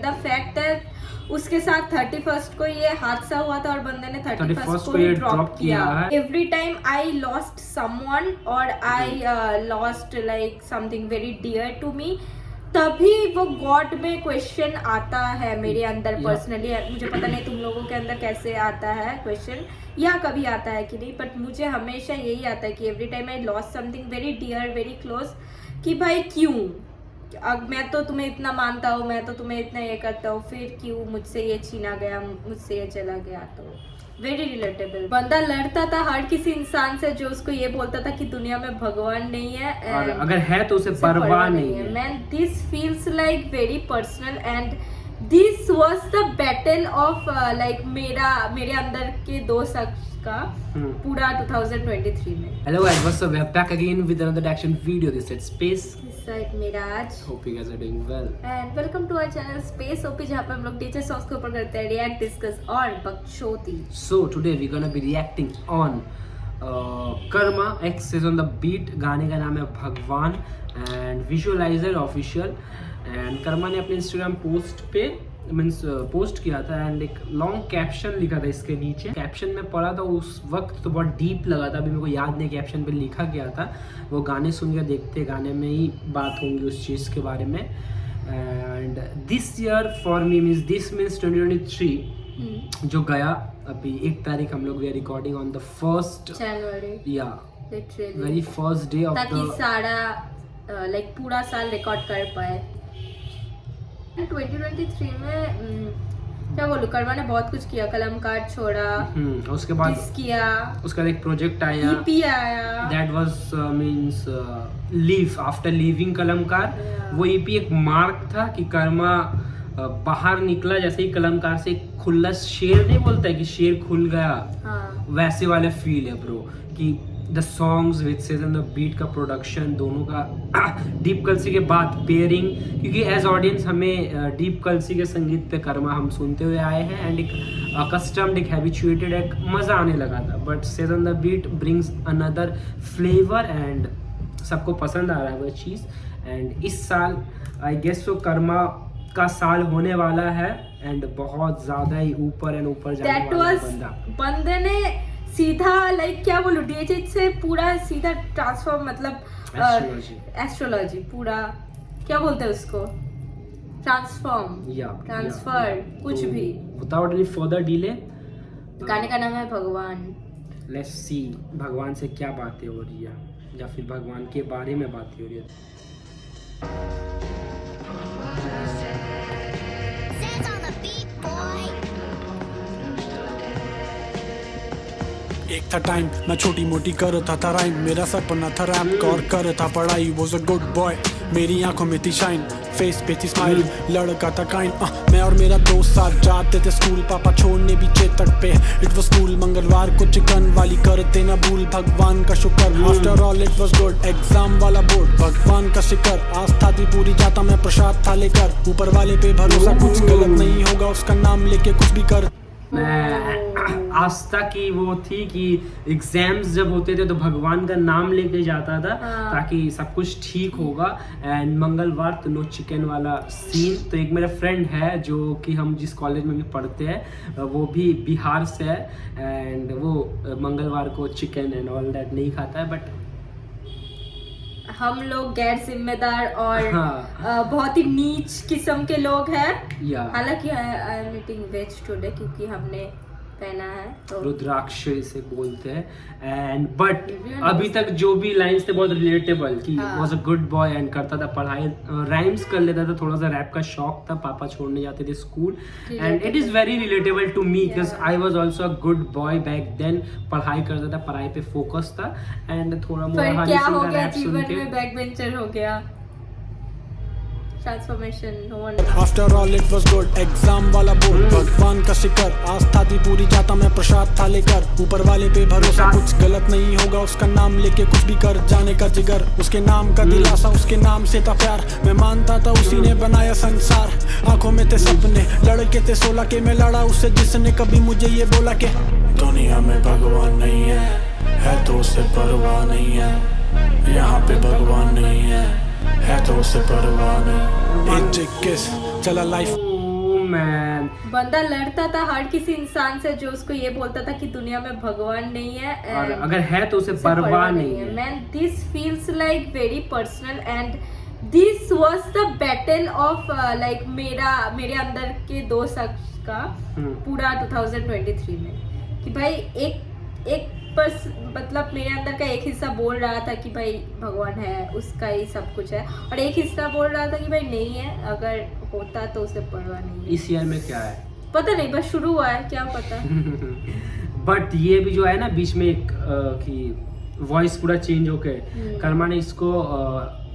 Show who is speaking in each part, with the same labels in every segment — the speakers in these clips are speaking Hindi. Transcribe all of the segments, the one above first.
Speaker 1: द फैक्ट दैट उसके साथ 31st को ये हादसा हुआ था और बंदे ने 31st को ही ड्रॉप किया। Every time I lost someone or I lost like something very dear to me, तभी वो गॉड में क्वेश्चन आता है मेरे अंदर पर्सनली। मुझे पता नहीं तुम लोगों के अंदर कैसे आता है क्वेश्चन या कभी आता है कि नहीं, बट मुझे हमेशा यही आता है कि every time I lost something very dear very close, कि भाई क्यों, अब मैं तो तुम्हें इतना मानता हूँ, मैं तो तुम्हें इतना ये करता हूँ, फिर क्यों मुझसे ये छीना गया, मुझसे ये चला गया। तो वेरी रिलेटेबल। बंदा लड़ता था हर किसी इंसान से जो उसको ये बोलता था कि दुनिया में भगवान नहीं है,
Speaker 2: और अगर है तो उसे परवाह नहीं है।
Speaker 1: Man this feels like very personal and this was the battle of like मेरे अंदर के दो शख्स का पूरा 2023 में।
Speaker 2: Hello guys, what's up? We are back again with another action video. This is Space.
Speaker 1: This side Miraj.
Speaker 2: Hope you guys are doing well.
Speaker 1: And welcome to our channel Space OP, जहाँ पे हम लोग टीचर सॉन्ग्स के ऊपर करते हैं रिएक्ट, डिस्कस और बकचोदी।
Speaker 2: So today we're gonna be reacting on Karma X is on the beat। गाने का नाम है भगवान and Visualizer official। and Karma ने अपने Instagram पोस्ट पे मीन्स पोस्ट किया था एंड एक लॉन्ग कैप्शन लिखा था इसके नीचे। कैप्शन में पढ़ा था उस वक्त तो बहुत डीप लगा था, अभी मेरे को याद नहीं कैप्शन पे लिखा गया था। वो गाने सुन के देखते गाने में ही बात होंगी उस चीज़ के बारे में। And this year for me means this means 2023 जो गया अभी 1 तारीख, हम लोग we are recording on the 1st January या वेरी फर्स्ट डे ऑफ
Speaker 1: ताकि सारा लाइक पूरा साल रिकॉर्ड कर पाए। 2023 में क्या बोलूं, कर्मा ने बहुत कुछ किया, कलम कार्ड छोड़ा,
Speaker 2: उसके बाद
Speaker 1: किया,
Speaker 2: उसका एक प्रोजेक्ट आया,
Speaker 1: EP आया,
Speaker 2: that was means leave after leaving Kalamkaar. वो EP एक मार्क था कि कर्मा बाहर निकला, जैसे ही कलमकार से खुला शेर नहीं बोलता है कि शेर खुल गया, वैसे वाला फील है ब्रो। कि the songs with Sez and the beat का प्रोडक्शन दोनों का डीप कल्सी के बाद पेयरिंग, क्योंकि एज ऑडियंस हमें डीप कल्सी के संगीत पे कर्मा हम सुनते हुए आए हैं एंड एक अकस्टम्ड एक हैबिचुएटेड एक मज़ा आने लगा था। But Sez and the beat brings another flavour and सबको पसंद आ रहा है वो चीज़। एंड इस साल आई गेस तो कर्मा का साल होने वाला है एंड बहुत ज़्यादा ही ऊपर एंड ऊपर जाने वाला
Speaker 1: बंदे ने सीधा लाइक क्या बोलूं, DHH से पूरा सीधा ट्रांसफॉर्म, मतलब एस्ट्रोलॉजी पूरा क्या बोलते हैं उसको, ट्रांसफर कुछ भी।
Speaker 2: विदाउट एनी फर्दर डिले
Speaker 1: गाने का नाम है भगवान।
Speaker 2: लेट्स सी भगवान से क्या बातें हो रही है या फिर भगवान के बारे में बातें हो रही है।
Speaker 3: एक था टाइम मैं छोटी मोटी करता था राइम, मेरा सपना था रैप का और करता पढ़ाई। वॉज अ गुड बॉय, मेरी आंखों में थी शाइन, फेस पे थी स्माइल, लड़का था काइंड। मैं और मेरा दोस्त साथ जाते थे स्कूल, पापा छोड़ने भी चेतक पे। इट वाज स्कूल, मंगलवार को चिकन वाली करते ना भूल, भगवान का शुक्र। After all it was good, exam वाला बोर्ड, भगवान का शिकर। आस्था थी पूरी, जाता मैं प्रसाद था लेकर, ऊपर वाले पे भरोसा, कुछ गलत नहीं होगा उसका नाम लेके कुछ भी कर।
Speaker 2: आस्था की वो थी कि एग्जाम्स जब होते थे तो भगवान का नाम लेके जाता था ताकि सब कुछ ठीक होगा। एंड मंगलवार तो नो चिकन वाला सीन। तो एक मेरा फ्रेंड है जो कि हम जिस कॉलेज में भी पढ़ते हैं वो भी बिहार से है एंड वो मंगलवार को चिकन एंड ऑल दैट नहीं खाता है। बट
Speaker 1: हम लोग गैर जिम्मेदार और बहुत ही नीच किस्म के लोग हैं। हालांकि I am eating veg today क्योंकि हमने पहना है तो
Speaker 2: रुद्राक्ष इसे बोलते हैं। एंड बट अभी तक जो भी लाइंस थे बहुत रिलेटेबल कि was a good boy and करता था पढ़ाई, राइम्स कर लेता था, थोड़ा सा रैप का शौक था, पापा छोड़ने जाते थे school and it is very relatable to me because I was also a good boy back then. पढ़ाई करता था, पढ़ाई पे फोकस था एंड थोड़ा मोड़ा
Speaker 1: क्या हो गया जीवन में, बैक बेंचर हो गया, transformation no one.
Speaker 3: After all it was good, exam वाला बोर्ड, भगवान का शिकर। आस्था थी पूरी, जाता मैं प्रसाद था लेकर, ऊपर वाले पे भरोसा, कुछ गलत नहीं होगा उसका नाम लेके कुछ भी कर जाने का जिगर। उसके नाम का दिलासा, उसके नाम से था प्यार, मैं मानता था उसी ने बनाया संसार। आंखों में थे सपने, लड़के थे 16 के, मैं लड़ा उससे जिसने कभी मुझे ये बोला कि दुनिया में भगवान नहीं है तो उससे परवाह नहीं है, यहाँ पे भगवान नहीं है तो उससे परवाह नहीं। 21 चला लाइफ
Speaker 2: मैन।
Speaker 1: बंदा लड़ता था हर किसी इंसान से जो उसको ये बोलता था कि दुनिया में भगवान नहीं है,
Speaker 2: और अगर है तो उसे परवाह नहीं है।
Speaker 1: Man this feels like very personal and this was the battle of like मेरे अंदर के दो शख्स का पूरा 2023 में कि भाई एक मतलब मेरे अंदर का एक हिस्सा बोल रहा था कि भाई भगवान है, उसका ही सब कुछ है, और एक हिस्सा बोल रहा था कि भाई नहीं है, अगर होता तो उसे परवाह नहीं है।
Speaker 2: इस ईयर में क्या है
Speaker 1: पता नहीं, बस शुरू हुआ है, क्या पता।
Speaker 2: बट ये भी जो है ना बीच में एक कि वॉइस पूरा चेंज होके कर्मा ने इसको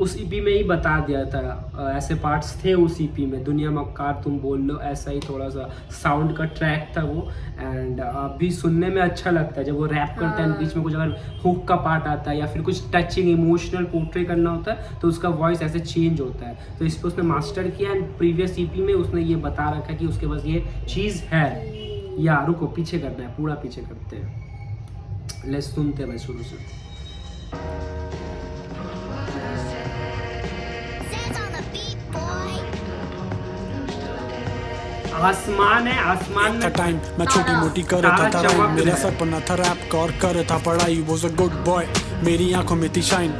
Speaker 2: उस ईपी में ही बता दिया था, ऐसे पार्ट्स थे उस ईपी में, दुनिया मक्कार तुम बोल लो, ऐसा ही थोड़ा सा साउंड का ट्रैक था वो। एंड अभी सुनने में अच्छा लगता है जब वो रैप करता है, बीच में कुछ अगर हुक का पार्ट आता है या फिर कुछ टचिंग इमोशनल पोर्ट्रे करना होता है तो उसका वॉइस ऐसे चेंज होता है। तो इस पर उसने मास्टर किया एंड प्रीवियस ईपी में उसने ये बता रखा है कि उसके पास ये चीज़ है। या रुको, पीछे करना है, पूरा पीछे करते हैं, लेट्स सुनते हैं भाई शुरू से। आसमान है, आसमान में
Speaker 3: टाइम मैं छोटी मोटी कर रहा था राइम, मेरा सपना था रैप और कर था पढ़ाई, वाज अ गुड बॉय, मेरी आंखों में थी shine.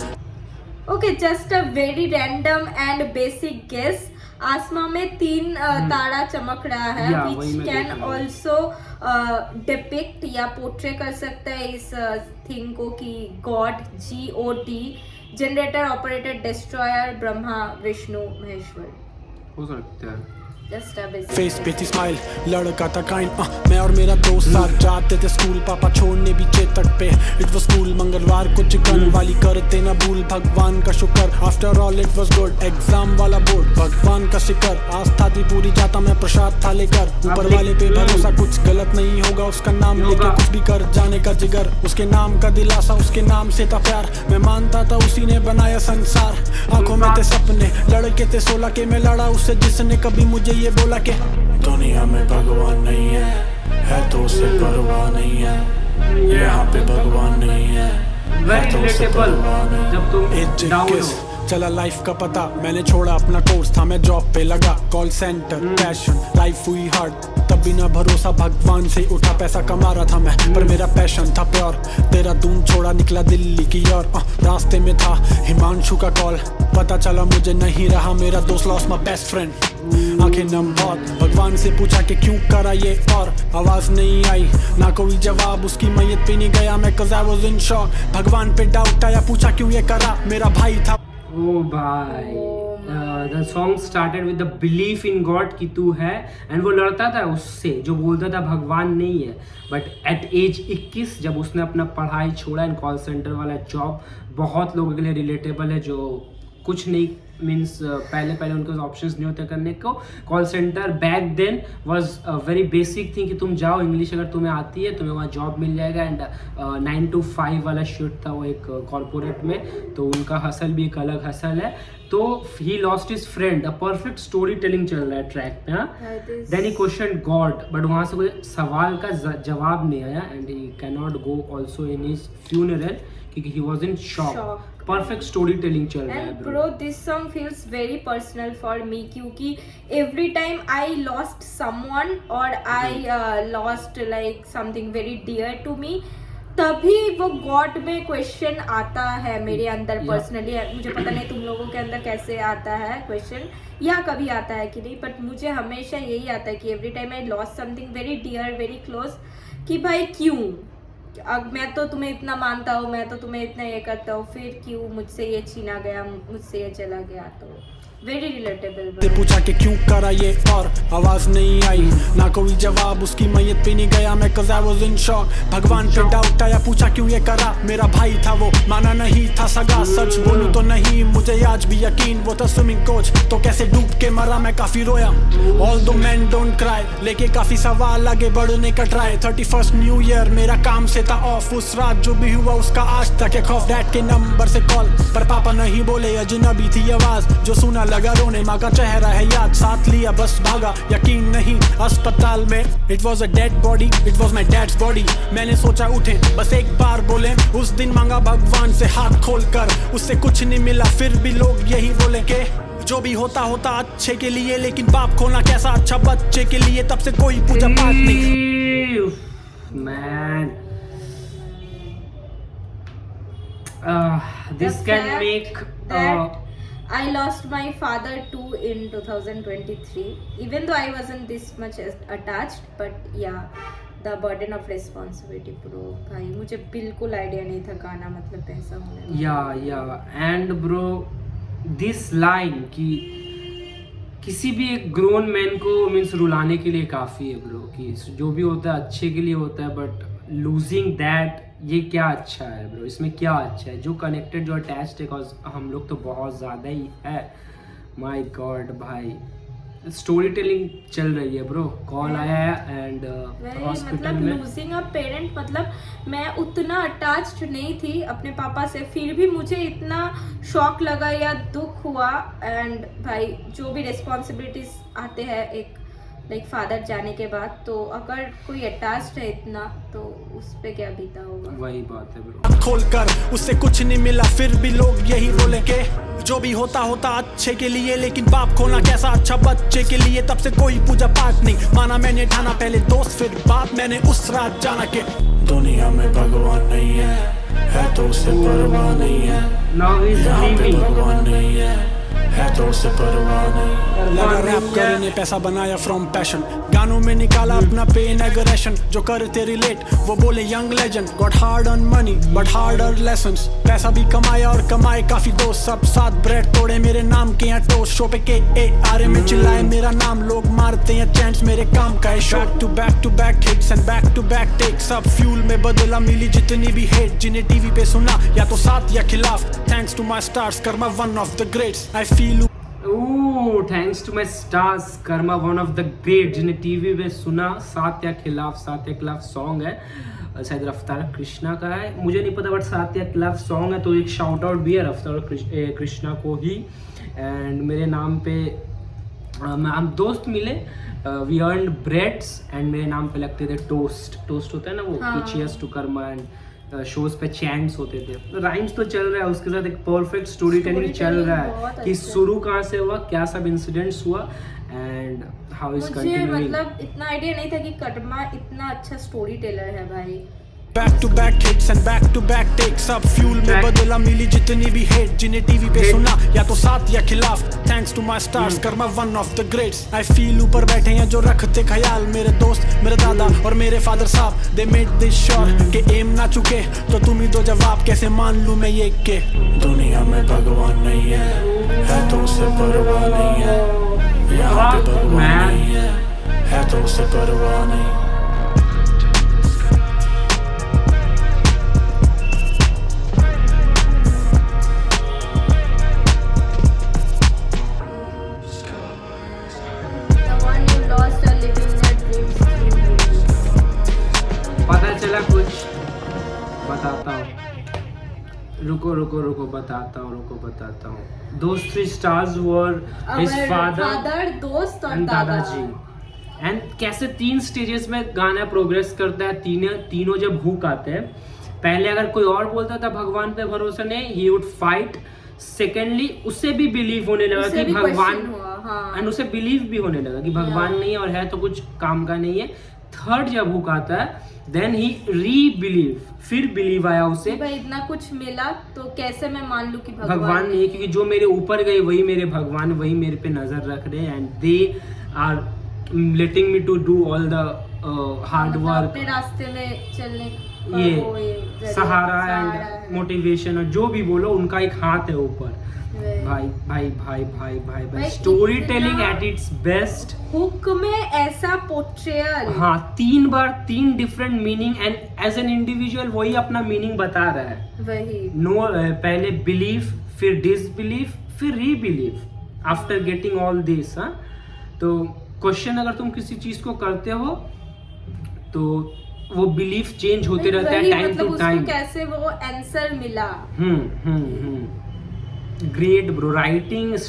Speaker 1: Okay, just a very random and basic guess. आसमान में 3 तारा चमक रहा है, which can also depict या पोर्ट्रे कर सकता है इस थिंग को कि God, GOD, generator, operator, destroyer, Brahma, Vishnu, Maheshwar
Speaker 2: हो सकता है।
Speaker 3: फेस पे थी स्माइल, लड़का था काइंड, मैं और मेरा दोस्त साथ जाते थे स्कूल, पापा छोड़ने भी चेतक पे। इट वाज स्कूल, मंगलवार को चिकन वाली करते ना भूल, भगवान का शुक्र, after all it was good, exam वाला बोर्ड, भगवान का शिकर, आस्था थी पूरी, जाता मैं प्रसाद था लेकर, ऊपर वाले पे भरोसा, कुछ गलत नहीं होगा, उसका नाम लेके कुछ भी कर जाने का जिगर, उसके नाम का दिलासा, उसके नाम से था प्यार, मैं मानता था उसी ने बनाया संसार, आंखों में थे सपने, लड़के थे 16 के, मैं लड़ा उससे जिसने कभी मुझे ये बोला के दुनिया में भगवान नहीं है तो उसे परवाह नहीं है, यहाँ पे भगवान नहीं है तो उसे परवाह नहीं।
Speaker 2: जब तुम डाउन हो
Speaker 3: चला लाइफ का पता, मैंने छोड़ा अपना कोर्स था, मैं जॉब पे लगा, कॉल सेंटर, पैशन, लाइफ हुई हार्ड, तब भी ना भरोसा, भगवान से उठा, पैसा कमा रहा था मैं, पर मेरा पैशन था प्योर, तेरा दून छोड़ा निकला दिल्ली की ओर, रास्ते में था हिमांशु का कॉल, पता चला मुझे नहीं रहा मेरा दोस्त, लॉस्ट माय बेस्ट फ्रेंड, आंखें नम बहुत, भगवान से पूछा कि क्यों करा ये, और आवाज नहीं आई, ना कोई जवाब, उसकी मैयत पे नहीं गया मैं, cause I was in shock, भगवान पे डाउट आया, पूछा क्यों ये करा, मेरा भाई था।
Speaker 2: ओ भाई, the song started with the belief in God कि तू है, एंड वो लड़ता था उससे जो बोलता था भगवान नहीं है, बट एट एज 21 जब उसने अपना पढ़ाई छोड़ा एंड कॉल सेंटर वाला जॉब बहुत लोगों के लिए रिलेटेबल है, जो कुछ नहीं मीन्स पहले उनके ऑप्शंस नहीं होते करने को, call centre back then was very basic thing कि तुम जाओ, इंग्लिश अगर तुम्हें आती है तुम्हें वहाँ जॉब मिल जाएगा, एंड 9 to 5 वाला शिफ्ट था वो एक कॉर्पोरेट में, तो उनका हसल भी एक अलग हसल है। तो he lost his friend, a perfect story telling चल रहा है ट्रैक पे, हाँ। Then he question God, but वहाँ से कोई सवाल का जवाब नहीं आया, and he can not go also in his funeral क्योंकि he was in shock. Perfect story telling चल रहा है
Speaker 1: bro. This song feels very personal for me क्योंकि every time I lost someone or I lost like something very dear to me, तभी वो गॉड में क्वेश्चन आता है मेरे अंदर पर्सनली। मुझे पता नहीं तुम लोगों के अंदर कैसे आता है क्वेश्चन या कभी आता है कि नहीं, बट मुझे हमेशा यही आता है कि every time I lost something very dear very close, कि भाई क्यों, अब मैं तो तुम्हें इतना मानता हूँ, मैं तो तुम्हें इतना ये करता हूँ, फिर क्यों मुझसे ये छीना गया, मुझसे ये चला गया। तो वेरी रिलेटेबल।
Speaker 3: पूछा कि क्यों करा ये और आवाज नहीं आई, ना कोई जवाब, उसकी मैयत पे नहीं गया मैं, cause I was in shock। भगवान पे डाउट आया, पूछा क्यों ये करा, मेरा भाई था वो, माना नहीं था सगा, सच बोलूं तो नहीं मुझे आज भी यकीन, वो था स्विमिंग कोच तो कैसे डूब के मरा, मैं काफी रोया। Although men don't cry, लेके काफी सवाल आगे बढ़ने का ट्राई। 31st न्यू ईयर मेरा काम से था ऑफ, उस रात जो भी हुआ उसका आज तक एक खौफ। डैड के नंबर से कॉल पर पापा नहीं बोले, अजनबी थी आवाज जो सुना लगा रोने, माँ का चेहरा है याद, साथ लिया बस भागा, यकीन नहीं अस्पताल में। It was a dead body, it was my dad's body. मैंने सोचा उठे बस एक बार बोले, उस दिन मांगा भगवान से हाथ खोल कर, उससे कुछ नहीं मिला, फिर भी लोग यही बोले के जो भी होता होता अच्छे के लिए, लेकिन बाप खोना कैसा अच्छा बच्चे के लिए, तब से कोई पूजा पाठ नहीं।
Speaker 2: Man, this
Speaker 1: The
Speaker 2: can
Speaker 1: fact
Speaker 2: make
Speaker 1: that I lost my father too in 2023. Even though I wasn't this much attached, but yeah, the burden of responsibility, bro. भाई मुझे बिल्कुल आइडिया नहीं था गाना मतलब ऐसा होने वाला।
Speaker 2: या एंड ब्रो दिस लाइन कि किसी भी एक ग्रोन मैन को मीन्स रुलाने के लिए काफ़ी है ब्रो, कि जो भी होता है अच्छे के लिए होता है, बट लूजिंग दैट ये क्या अच्छा है ब्रो, इसमें क्या अच्छा है? जो कनेक्टेड जो अटैच्ड है, बिकॉज हम लोग तो बहुत ज़्यादा ही है। माय गॉड भाई, स्टोरी टेलिंग चल रही है ब्रो। कॉल आया है एंड हॉस्पिटल
Speaker 1: मतलब
Speaker 2: में
Speaker 1: लूजिंग अ पेरेंट, मतलब मैं उतना अटैच्ड नहीं थी अपने पापा से, फिर भी मुझे इतना शॉक लगा या दुख हुआ। एंड भाई जो भी रिस्पॉन्सिबिलिटीज आते हैं एक लाइक फादर जाने के बाद, तो अगर कोई अटैच्ड है इतना तो उस पे क्या बीता होगा।
Speaker 2: वही बात है ब्रो।
Speaker 3: खोल कर उससे कुछ नहीं मिला, फिर भी लोग यही बोले के जो भी होता होता अच्छे के लिए, लेकिन बाप खोना कैसा अच्छा बच्चे के लिए, तब से कोई पूजा पाठ नहीं माना मैंने ठाना, पहले दोस्त फिर बाप, मैंने उस रात जाना के दुनिया में भगवान नहीं है तो उसे परवाह नहीं है,
Speaker 2: नाउ इज लीविंग,
Speaker 3: भगवान नहीं है तो उसे परवाह नहीं। लगा रैप करने पैसा बनाया फ्रॉम पैशन, गानों में निकाला अपना पेन एग्रेशन, जो करते रिलेट वो बोले young legend, got hard earn money but harder lessons, पैसा भी कमाया और कमाए काफी दोस्त, सब साथ ब्रेड तोड़े मेरे नाम के यहाँ टोस्ट, शो पे KARA में चिल्लाए मेरा नाम, लोग मारते हैं चैंट्स मेरे काम का है show, to back hits and back to back takes, सब फ्यूल में बदला मिली जितनी भी हेट, जिन्हें टीवी पे सुना या तो साथ या खिलाफ, thanks to my stars Karma one of the greats, I feel
Speaker 2: thanks to my stars Karma one of the great, जिन्हें टीवी पे सुना, साथ या खिलाफ सॉन्ग है, शायद रफ्तार कृष्णा का है, मुझे नहीं पता, बट साथ या खिलाफ सॉन्ग है, तो एक शाउट आउट भी है रफ्तार कृष्णा को ही। एंड मेरे नाम पे हम दोस्त मिले, वी अर्न ब्रेड्स एंड मेरे नाम पे लगते थे टोस्ट होता है ना वो, cheers to Karma, and shows पे चैंट्स होते थे, राइम्स तो चल रहा है, उसके साथ एक परफेक्ट स्टोरी टेलिंग चल रहा है कि शुरू कहाँ से हुआ, क्या सब इंसिडेंट्स हुआ एंड हाउ इज कंटिन्यूइंग।
Speaker 1: मतलब इतना आइडिया नहीं था कि कर्मा इतना अच्छा स्टोरी टेलर है भाई।
Speaker 3: Back to back hits and back to back takes, सब फ्यूल में बदला मिली जितनी भी हेट, जिन्हें टीवी पे सुना या तो साथ या खिलाफ, thanks to my stars Karma one of the greats, I feel ऊपर बैठे हैं जो रखते ख्याल, मेरे दोस्त मेरे दादा और मेरे फादर साहब, दे मेड दिस श्योर के एम ना चुके, तो तुम ही दो जवाब कैसे मान लूं मैं ये के दुनिया में भगवान नहीं है तो उसे परवाह नहीं है, यहाँ पे भगवान नहीं है तो उसे परवाह नहीं।
Speaker 2: कुछ बताता हूँ, रुको बताता हूँ। Those 3 stars were his father,
Speaker 1: दोस्त और
Speaker 2: दादाजी। एंड कैसे 3 स्टेजेस में गाना प्रोग्रेस करता है, तीनों जब हुक आते हैं, पहले अगर कोई और बोलता था भगवान पे भरोसा नहीं, he would fight, सेकेंडली उसे भी बिलीव होने लगा कि भगवान, एंड उसे बिलीव भी होने लगा कि भगवान नहीं है और है तो कुछ काम का नहीं है। थर्ड जब हुक आता है, देन ही री-बिलीव, फिर बिलीव आया उसे,
Speaker 1: भाई इतना कुछ मिला तो कैसे मैं मान लूं कि
Speaker 2: भगवान नहीं है, क्योंकि जो मेरे ऊपर गए वही मेरे भगवान, वही मेरे पे नजर रख रहे हैं, and they are letting me to do all the hard work,
Speaker 1: अपने रास्ते में चलने
Speaker 2: ये सहारा एंड मोटिवेशन, और जो भी बोलो उनका एक हाथ है ऊपर। भाई story telling at its best.
Speaker 1: Hook में ऐसा पोर्ट्रेयल,
Speaker 2: हाँ 3 बार 3 different meaning, and as an individual वही अपना मीनिंग बता रहा है।
Speaker 1: वही
Speaker 2: पहले बिलीव, फिर डिसबिलीव, फिर रीबिलीव आफ्टर गेटिंग ऑल दिस। तो क्वेश्चन, अगर तुम किसी चीज को करते हो तो वो बिलीफ चेंज होते रहता है टाइम टू टाइम,
Speaker 1: कैसे वो आंसर मिला।
Speaker 2: Great bro, writing is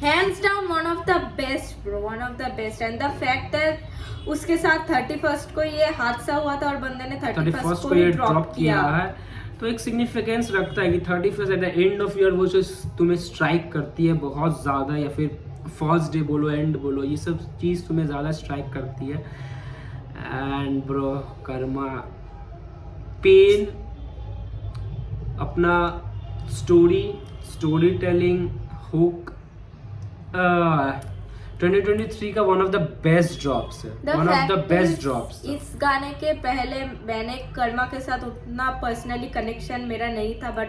Speaker 1: hands down one of the best bro, one of the best, and the fact that उसके साथ 31st को ये हादसा हुआ था और बंदे ने 31st को ये ड्रॉप किया है,
Speaker 2: तो एक सिग्निफिकेंस रखता है कि 31st at the end of year वो जो तुम्हें स्ट्राइक करती है बहुत ज़्यादा, या फिर फर्स्ट डे बोलो, एंड बोलो, ये सब चीज़ तुम्हें ज़्यादा स्ट्राइक करती है. एंड ब्रो कर्मा पेन अपना स्टोरी टेलिंग हुक 2023 का one of the best drops है. One of the best drops.
Speaker 1: इस गाने के पहले मैंने कर्मा के साथ उतना पर्सनली कनेक्शन मेरा नहीं था, बट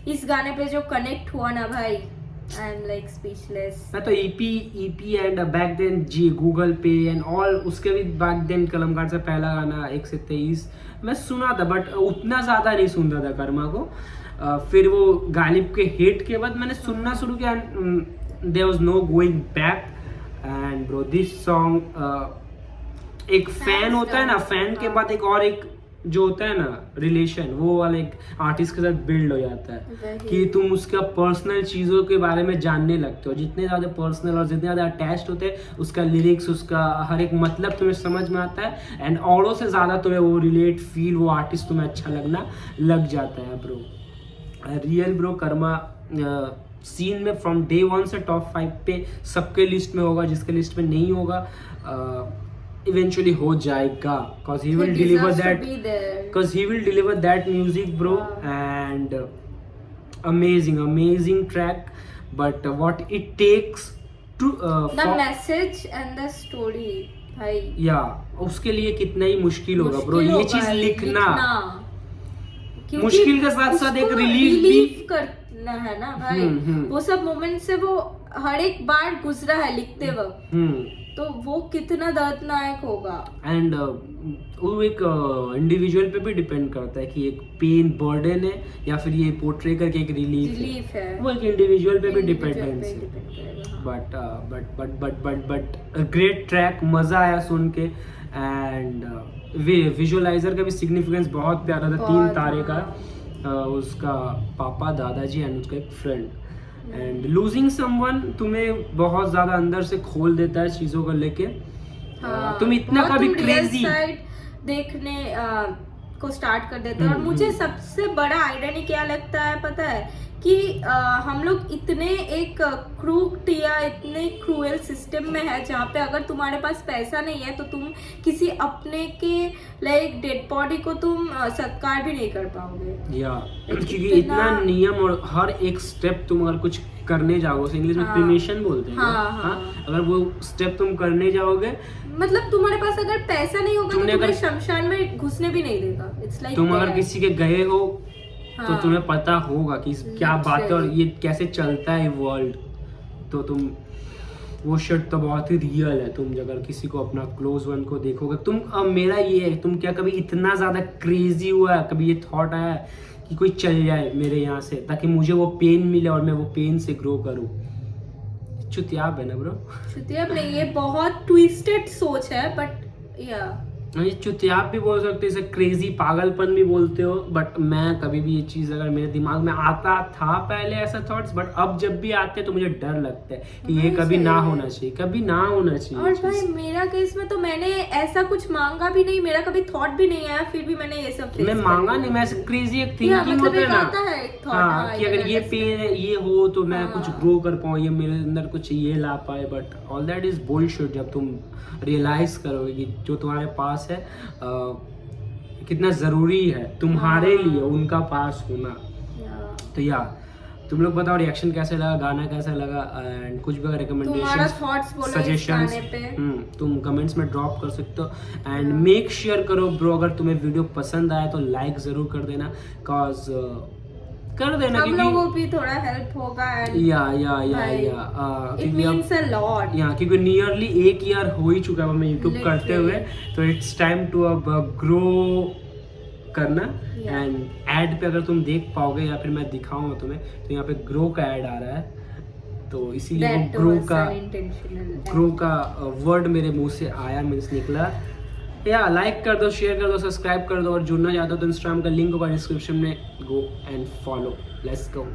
Speaker 1: इस गाने पे जो कनेक्ट हुआ ना भाई, आई एम लाइक स्पीचलेस.
Speaker 2: मैं तो ईपी एंड बैक देन जी गूगल पे एंड ऑल, उसके भी बैक देन कलमकार से पहला गाना 1 से 23 मैं सुना था, बट उतना ज़्यादा नहीं सुनता था कर्मा को. फिर वो गालिब के हिट के बाद मैंने सुनना शुरू किया, there was no going back. And bro this song एक फैन होता है ना, फैन के बाद एक और एक जो होता है ना रिलेशन, वो वाला एक आर्टिस्ट के साथ बिल्ड हो जाता है कि तुम उसका पर्सनल चीज़ों के बारे में जानने लगते हो. जितने ज़्यादा पर्सनल और जितने ज़्यादा अटैच्ड होते हैं, उसका लिरिक्स, उसका हर एक मतलब तुम्हें समझ में आता है. एंड औरों से ज़्यादा तुम्हें वो रिलेट फील, वो आर्टिस्ट तुम्हें अच्छा लगना लग जाता है bro. Real bro Karma scene में फ्रॉम डे 1 से टॉप 5 पे सबके लिस्ट में होगा. जिसके लिस्ट में नहीं होगा eventually हो जाएगा, cause he will deliver that music bro. And amazing track, but what it takes to
Speaker 1: the message and the story भाई,
Speaker 2: उसके लिए कितना ही मुश्किल होगा ब्रो ये चीज लिखना. मुश्किल के साथ साथ एक रिलीफ
Speaker 1: करना है ना भाई. वो सब मोमेंट से वो हर एक बार गुजरा है लिखते वक्त, तो वो कितना दर्दनायक होगा. एंड
Speaker 2: वो एक इंडिविजुअल पे भी डिपेंड करता है कि एक पेन बर्डन है या फिर ये पोर्ट्रे करके एक रिलीफ है. वो एक इंडिविजुअल पे भी डिपेंडेंस है. बट ग्रेट ट्रैक, मजा आया सुन के. एंड विजुअलाइजर का भी सिग्निफिकेंस बहुत प्यारा था. 3 तारे का, उसका पापा, दादाजी एंड उसका एक फ्रेंड. एंड लूजिंग समवन तुम्हें बहुत ज्यादा अंदर से खोल देता है चीजों को लेके. तुम इतना कभी क्रेजी
Speaker 1: देखने को स्टार्ट कर देते हैं. और मुझे सबसे बड़ा आइडिया क्या लगता है पता है, कि हम लोग इतने एक क्रूक्ड या इतने क्रूएल सिस्टम में है जहाँ पे अगर तुम्हारे पास पैसा नहीं है तो तुम किसी अपने के लाइक डेड बॉडी को तुम सत्कार भी नहीं कर पाओगे.
Speaker 2: क्योंकि इतना नियम और हर एक स्टेप तुम अगर कुछ करने जाओगे, इंग्लिश में क्रिमेशन बोलते हैं. अगर वो स्टेप तुम करने जाओगे,
Speaker 1: मतलब तुम्हारे पास अगर पैसा नहीं होगा तो तुम्हें शमशान में घुसने भी नहीं देगा. इट्स लाइक
Speaker 2: तुम अगर किसी के गए हो तो तुम्हें पता होगा कि क्या बात है और ये कैसे चलता है वर्ल्ड. तो तुम वो शिट तो बहुत ही रियल है. तुम अगर किसी को अपना क्लोज वन को देखोगे, तुम मेरा ये है, तुम क्या कभी इतना ज़्यादा क्रेजी हुआ, कभी ये थॉट आया कि कोई चल जाए मेरे यहाँ से ताकि मुझे वो पेन मिले और मैं वो पेन से ग्रो करूँ. चुतियाब है ना ब्रो? चुतियाब
Speaker 1: नहीं, ये बहुत ट्विस्टेड सोच है. बट
Speaker 2: ये चुतियाब भी बोल सकते हो, इसे क्रेजी पागलपन भी बोलते हो. बट मैं कभी भी ये चीज़ अगर मेरे दिमाग में आता था पहले ऐसा थॉट्स, बट अब जब भी आते हैं तो मुझे डर लगता है कि ये कभी ना होना चाहिए, कभी ना होना चाहिए.
Speaker 1: और भाई मेरा केस में तो मैंने ऐसा कुछ मांगा भी नहीं, मेरा कभी थॉट भी नहीं आया, फिर भी मैंने ये सब
Speaker 2: मैं मांगा नहीं. मैं ऐसे क्रेजी एक थिंकिंग होता है ना, हाँ, कि अगर ये पेन है, ये हो तो मैं कुछ ग्रो कर पाऊँ, ये मेरे अंदर कुछ ये ला पाए. But all that is bullshit. जब तुम रियलाइज करोगे कि जो तुम्हारे पास है कितना ज़रूरी है तुम्हारे लिए उनका पास होना. तो तुम लोग बताओ रिएक्शन कैसे लगा, गाना कैसा लगा, एंड कुछ भी रिकमेंडेशन, सजेशंस तुम कमेंट्स में ड्रॉप कर सकते हो. एंड मेक श्योर करो ब्रो, अगर तुम्हें वीडियो पसंद आया तो लाइक ज़रूर कर देना, कॉज कर देना
Speaker 1: हम लोगों को भी थोड़ा हेल्प होगा. It means a lot.
Speaker 2: क्योंकि नियरली 1 ईयर हो ही चुका है हमें यूट्यूब करते हुए, तो इट्स टाइम टू अब ग्रो करना. एंड ऐड पे अगर तुम देख पाओगे या फिर मैं दिखाऊंगा तुम्हें, तो यहाँ पे ग्रो का ऐड आ रहा है, तो इसीलिए वो ग्रो का वर्ड मेरे मुंह से आया, मीन्स निकला. लाइक कर दो, शेयर कर दो, सब्सक्राइब कर दो, और जुड़ना चाहते हो तो इंस्टाग्राम का लिंक होगा डिस्क्रिप्शन में. Go and follow. Let's go.